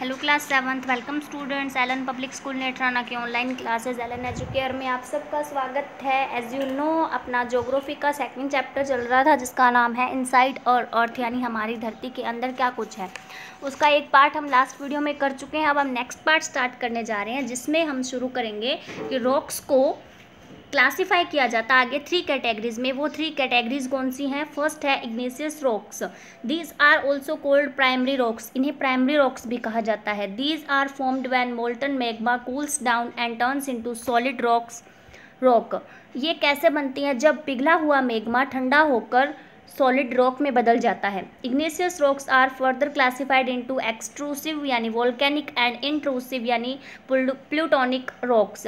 Hello class seventh, welcome students. Allen public school Netrana के online classes Elon educare में आप सबका स्वागत है। एज यू नो, अपना ज्योग्राफी का सेकंड चैप्टर चल रहा था जिसका नाम है इनसाइड और अर्थ, यानी हमारी धरती के अंदर क्या कुछ है। उसका एक पार्ट हम लास्ट वीडियो में कर चुके हैं। अब हम नेक्स्ट पार्ट स्टार्ट करने जा रहे हैं जिसमें हम शुरू करेंगे कि रॉक्स को क्लासीफाई किया जाता है आगे 3 कैटेगरीज में। वो 3 कैटेगरीज कौन सी हैं? फर्स्ट है igneous rocks. These are also called primary rocks. इन्हें प्राइमरी रॉक्स भी कहा जाता है। These are formed when molten magma cools down and turns into solid rock. ये कैसे बनती हैं? जब पिघला हुआ मैग्मा ठंडा होकर सॉलिड रॉक में बदल जाता है। Igneous rocks are further classified into extrusive यानी वोल्केनिक एंड इंट्रूसिव यानी प्लूटोनिक रॉक्स।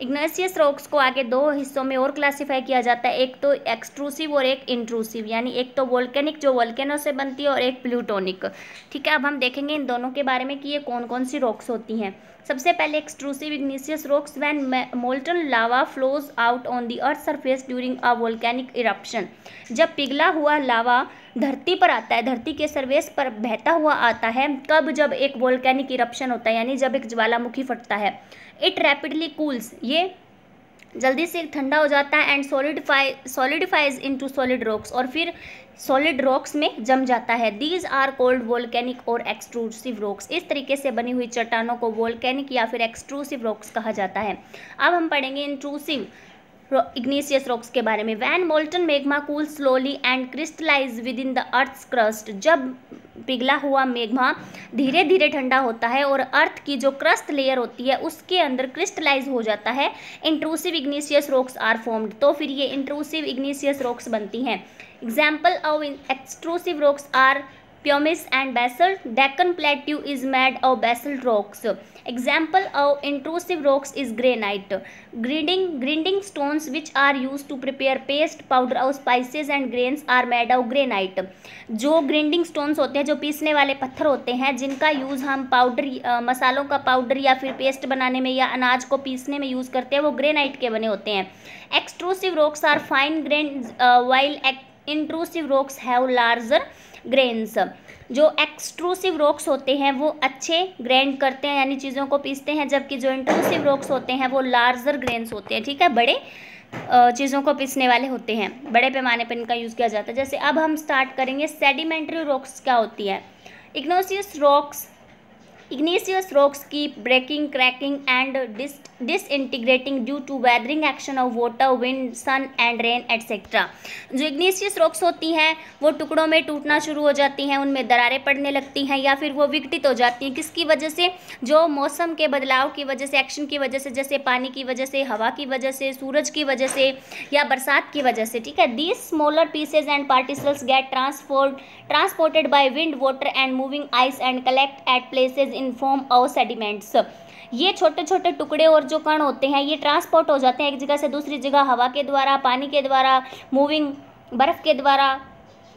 इग्नेशियस रॉक्स को आगे 2 हिस्सों में और क्लासिफाई किया जाता है, एक तो एक्सट्रूसिव और एक इंट्रूसिव, यानी एक तो वोल्केनिक जो वोल्केनो से बनती है और एक प्लूटोनिक। ठीक है, अब हम देखेंगे इन दोनों के बारे में कि ये कौन कौन सी रॉक्स होती हैं। सबसे पहले extrusive Ignatius rocks when molten lava flows out on the earth surface during a volcanic eruption. जब पिघला हुआ लावा धरती पर आता है, धरती के सरफेस पर बहता हुआ आता है। कब? जब एक वोल्केनिक इरप्शन होता है, यानी जब एक ज्वालामुखी फटता है। इट रैपिडली कूल्स, ये जल्दी से ठंडा हो जाता है। And solidifies into solid rocks, और फिर सॉलिड रॉक्स में जम जाता है। दीज आर कोल्ड वोल्केनिक और एक्सट्रूसिव रॉक्स। इस तरीके से बनी हुई चट्टानों को वोल्केनिक या फिर एक्सट्रूसिव रॉक्स कहा जाता है। अब हम पढ़ेंगे इंट्रूसिव इग्नेशियस रॉक्स के बारे में। When molten magma cool slowly and crystallize within the earth's crust. जब पिघला हुआ मैग्मा धीरे धीरे ठंडा होता है और अर्थ की जो क्रस्ट लेयर होती है उसके अंदर क्रिस्टलाइज हो जाता है, intrusive igneous rocks are formed. तो फिर ये इंट्रूसिव इग्नेशियस रॉक्स बनती हैं। Example of extrusive rocks are pumice and basalt. Deccan Plateau is made of basalt rocks. Example of intrusive rocks is granite. Grinding stones which are used to prepare paste, powder of spices and grains are made of granite. जो grinding stones होते हैं, जो पीसने वाले पत्थर होते हैं, जिनका यूज़ हम पाउडर मसालों का पाउडर या फिर पेस्ट बनाने में या अनाज को पीसने में यूज़ करते हैं, वो ग्रेनाइट के बने होते हैं। Extrusive rocks are fine grain while intrusive rocks have larger grains. जो एक्सट्रूसिव रॉक्स होते हैं वो अच्छे ग्राइंड करते हैं, यानी चीज़ों को पीसते हैं, जबकि जो इंट्रूसिव रॉक्स होते हैं वो लार्जर ग्रेन्स होते हैं। ठीक है, बड़े चीज़ों को पीसने वाले होते हैं, बड़े पैमाने पर इनका यूज़ किया जाता है। जैसे अब हम स्टार्ट करेंगे सेडिमेंट्री रॉक्स क्या होती है। Igneous rocks keep breaking, cracking and disintegrating due to weathering action of water, wind, sun and rain etc. जो इग्नेशियस रॉक्स होती हैं वो टुकड़ों में टूटना शुरू हो जाती हैं, उनमें दरारें पड़ने लगती हैं या फिर वो विघटित हो जाती हैं। किसकी वजह से? जो मौसम के बदलाव की वजह से, एक्शन की वजह से, जैसे पानी की वजह से, हवा की वजह से, सूरज की वजह से या बरसात की वजह से। ठीक है, these smaller pieces and particles get transported by wind, water and moving ice and collect at places in form of sediments. ये छोटे छोटे टुकड़े और जो कण होते हैं ये ट्रांसपोर्ट हो जाते हैं एक जगह से दूसरी जगह, हवा के द्वारा, पानी के द्वारा, मूविंग बर्फ के द्वारा।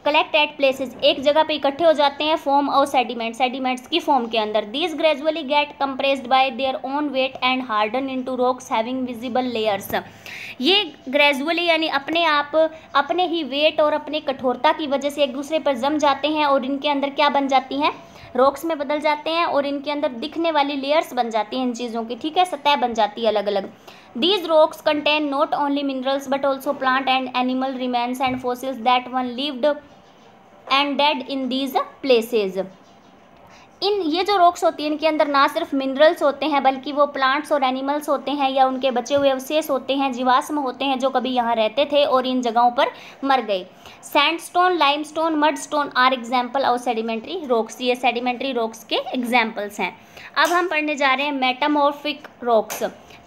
कलेक्ट एट प्लेसेस, एक जगह पे इकट्ठे हो जाते हैं फॉर्म ऑफ सेडिमेंट्स की फॉर्म के अंदर। These gradually get compressed by their own weight and harden into rocks having visible layers. ये ग्रेजुअली यानी अपने आप, अपने ही वेट और अपने कठोरता की वजह से एक दूसरे पर जम जाते हैं और इनके अंदर क्या बन जाती हैं? रॉक्स में बदल जाते हैं और इनके अंदर दिखने वाली लेयर्स बन जाती हैं इन चीज़ों की। ठीक है, सतह बन जाती है अलग अलग। These rocks contain not only minerals but also plant and animal remains and fossils that once lived and dead in these places. इन ये जो रॉक्स होती हैं इनके अंदर ना सिर्फ मिनरल्स होते हैं बल्कि वो प्लांट्स और एनिमल्स होते हैं या उनके बचे हुए अवशेष होते हैं, जीवाश्म होते हैं जो कभी यहाँ रहते थे और इन जगहों पर मर गए। Sandstone, limestone, mudstone are example of sedimentary rocks. ये सेडिमेंट्री रॉक्स के एग्जाम्पल्स हैं। अब हम पढ़ने जा रहे हैं metamorphic rocks.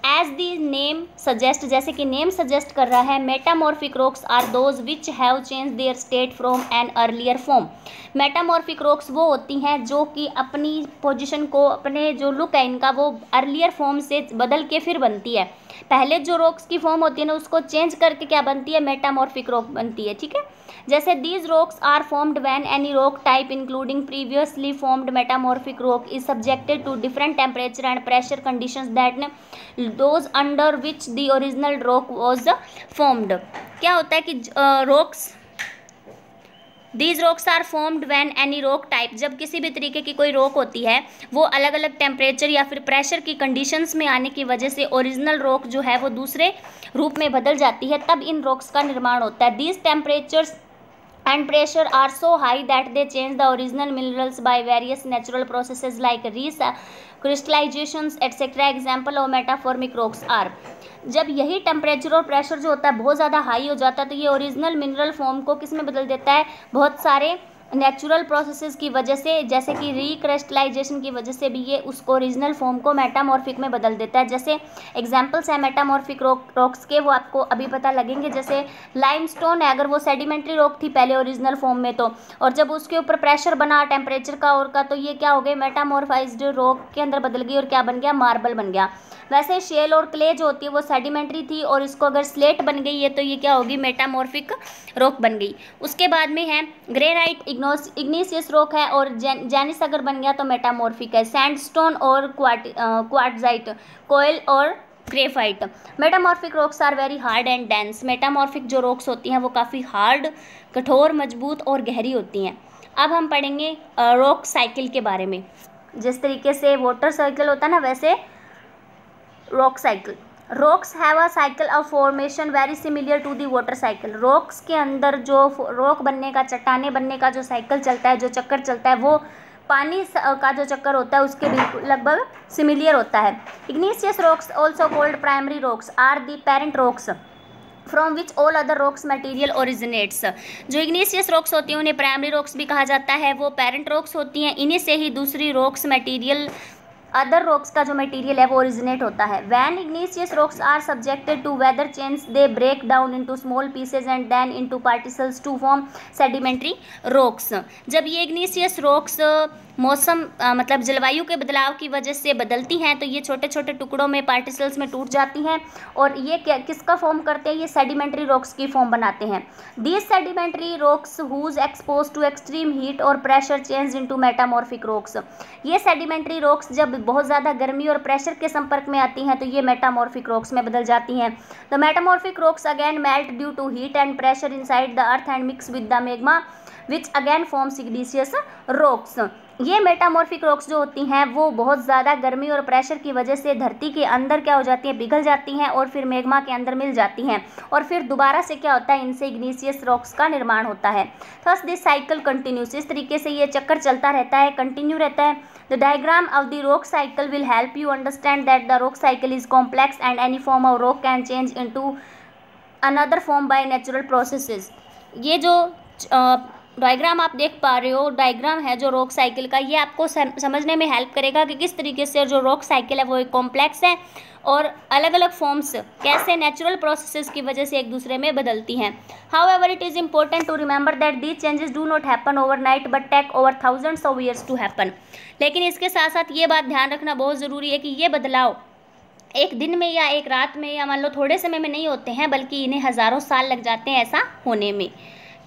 As the name suggest, जैसे कि नेम सजेस्ट कर रहा है, metamorphic rocks are those which have change their state from an earlier form. Metamorphic rocks वो होती हैं जो कि अपनी पोजीशन को, अपने जो लुक है इनका, वो अर्लियर फॉर्म से बदल के फिर बनती है। पहले जो रॉक्स की फॉर्म होती है ना उसको चेंज करके क्या बनती है? मेटामॉर्फिक रॉक बनती है। ठीक है, जैसे these rocks are formed when any rock type including previously formed metamorphic rock is subjected to different temperature and pressure conditions that those under which the original rock was formed. क्या होता है कि rocks these rocks are formed when any rock type, जब किसी भी तरीके की कोई रॉक होती है वो अलग अलग टेम्परेचर या फिर प्रेशर की कंडीशंस में आने की वजह से ओरिजिनल रॉक जो है वो दूसरे रूप में बदल जाती है, तब इन रॉक्स का निर्माण होता है। These temperatures and pressure are so high that they change the original minerals by various natural processes like crystallizations etc. Example of metamorphic rocks are, जब यही टेम्परेचर और प्रेशर जो होता है बहुत ज़्यादा हाई हो जाता है तो ये ओरिजिनल मिनरल फॉर्म को किस में बदल देता है, बहुत सारे नेचुरल प्रोसेसेस की वजह से, जैसे कि रिक्रिस्टलाइजेशन की वजह से भी ये उसको ओरिजिनल फॉर्म को मेटामॉर्फिक में बदल देता है। जैसे एग्जांपल्स है मेटामॉर्फिक रॉक्स के, वो आपको अभी पता लगेंगे। जैसे लाइमस्टोन है, अगर वो सेडिमेंट्री रॉक थी पहले ओरिजिनल फॉर्म में तो, और जब उसके ऊपर प्रेशर बना टेम्परेचर का और का, तो ये क्या हो गई, मेटामॉर्फाइज्ड रॉक के अंदर बदल गई और क्या बन गया, मार्बल बन गया। वैसे शेल और क्ले जो होती है वो सेडिमेंट्री थी और इसको अगर स्लेट बन गई है तो ये क्या होगी, मेटामॉर्फिक रॉक बन गई। उसके बाद में है ग्रेनाइट इग्नीशियस रॉक है, और जेनिस अगर बन गया तो मेटामॉर्फिक है। सैंडस्टोन और क्वार्ट्जाइट, कोयल और graphite. Metamorphic rocks are very hard and dense, metamorphic जो रॉक्स होती हैं वो काफ़ी हार्ड, कठोर, मजबूत और गहरी होती हैं। अब हम पढ़ेंगे रॉक साइकिल के बारे में। जिस तरीके से वाटर साइकिल होता है ना, वैसे rock cycle. Rocks have a cycle of formation very similar to the water cycle. Rocks के अंदर जो रॉक बनने का, चट्टाने बनने का जो साइकिल चलता है, जो चक्कर चलता है, वो पानी का जो चक्कर होता है उसके बिल्कुल लगभग सिमिलर होता है। Igneous rocks also called primary rocks are the parent rocks from which all other rocks material originates. जो इग्नीशियस रॉक्स होती हैं उन्हें प्राइमरी रॉक्स भी कहा जाता है, वो पेरेंट रॉक्स होती हैं, इन्हीं से ही दूसरी रॉक्स मटेरियल, अदर रॉक्स का जो मटेरियल है वो ओरिजिनेट होता है। When igneous rocks are subjected to weather change they break down into small pieces and then into particles to form sedimentary rocks. जब ये इग्नीशियस रॉक्स मौसम मतलब जलवायु के बदलाव की वजह से बदलती हैं तो ये छोटे छोटे टुकड़ों में, पार्टिकल्स में टूट जाती हैं और ये किसका फॉर्म करते हैं, ये सेडिमेंट्री रॉक्स की फॉर्म बनाते हैं। These sedimentary rocks whose expose to extreme heat और pressure change into metamorphic rocks. ये सेडिमेंट्री रॉक्स जब बहुत ज़्यादा गर्मी और प्रेशर के संपर्क में आती हैं तो ये मेटामॉर्फिक रॉक्स में बदल जाती हैं। The metamorphic rocks again melt due to heat and pressure inside the earth and mix with the magma which again forms igneous rocks. ये मेटामॉर्फिक रॉक्स जो होती हैं वो बहुत ज़्यादा गर्मी और प्रेशर की वजह से धरती के अंदर क्या हो जाती है, पिघल जाती हैं और फिर मैग्मा के अंदर मिल जाती हैं और फिर दोबारा से क्या होता है, इनसे इग्नीशियस रॉक्स का निर्माण होता है। थस दिस साइकिल कंटिन्यूस, इस तरीके से ये चक्कर चलता रहता है, कंटिन्यू रहता है। The diagram of the rock cycle will help you understand that the rock cycle is complex and any form of rock can change into another form by natural processes. ये जो डायग्राम आप देख पा रहे हो, diagram है जो rock cycle का, ये आपको समझने में हेल्प करेगा कि किस तरीके से जो रॉक साइकिल है वो एक कॉम्प्लेक्स है और अलग अलग फॉर्म्स कैसे नेचुरल प्रोसेसेस की वजह से एक दूसरे में बदलती हैं। However it is important to remember that these changes do not happen overnight but take over thousands of years to happen. लेकिन इसके साथ साथ ये बात ध्यान रखना बहुत ज़रूरी है कि ये बदलाव एक दिन में या एक रात में या मान लो थोड़े समय में नहीं होते हैं, बल्कि इन्हें हज़ारों साल लग जाते हैं ऐसा होने में।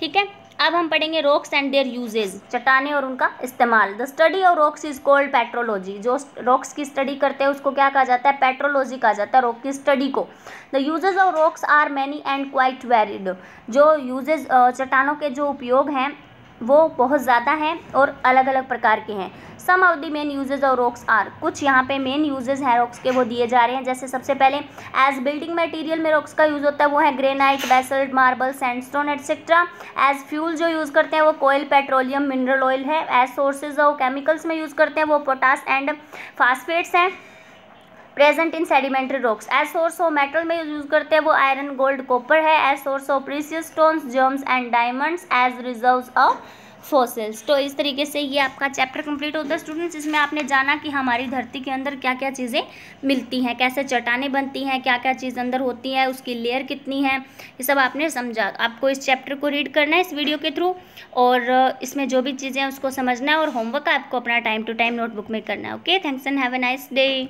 ठीक है, अब हम पढ़ेंगे रॉक्स एंड देयर यूजेज, चट्टाने और उनका इस्तेमाल। The study of rocks is called petrology. जो रॉक्स की स्टडी करते हैं उसको क्या कहा जाता है, पेट्रोलॉजी कहा जाता है रॉक की स्टडी को। The uses of rocks are many and quite varied. जो यूजेज चट्टानों के जो उपयोग हैं वो बहुत ज़्यादा हैं और अलग अलग प्रकार के हैं। Some of the main usages of rocks are, कुछ यहाँ पे मेन यूजेज हैं रॉक्स के वो दिए जा रहे हैं। जैसे सबसे पहले एज बिल्डिंग मटेरियल में रॉक्स का यूज़ होता है वो है granite, basalt, marble, sandstone etcetera. As fuel जो यूज़ करते हैं वो कोयल, पेट्रोलियम, मिनरल ऑयल है। एज सोर्सेज ऑफ केमिकल्स में यूज़ करते हैं वो पोटास एंड फास्फेट्स हैं present in sedimentary rocks. As source of metal में यूज़ करते हैं वो आयरन, गोल्ड, कॉपर है। As source of precious stones, gems and diamonds. As reserves of fossils. तो इस तरीके से ये आपका चैप्टर कंप्लीट होता है स्टूडेंट्स। इसमें आपने जाना कि हमारी धरती के अंदर क्या क्या चीज़ें मिलती हैं, कैसे चट्टानें बनती हैं, क्या क्या चीज़ अंदर होती है, उसकी लेयर कितनी है, ये सब आपने समझा। आपको इस चैप्टर को रीड करना है इस वीडियो के थ्रू और इसमें जो भी चीज़ें हैं उसको समझना है और होमवर्क आपको अपना टाइम टू टाइम नोटबुक में करना है। Okay, thanks and have a nice day.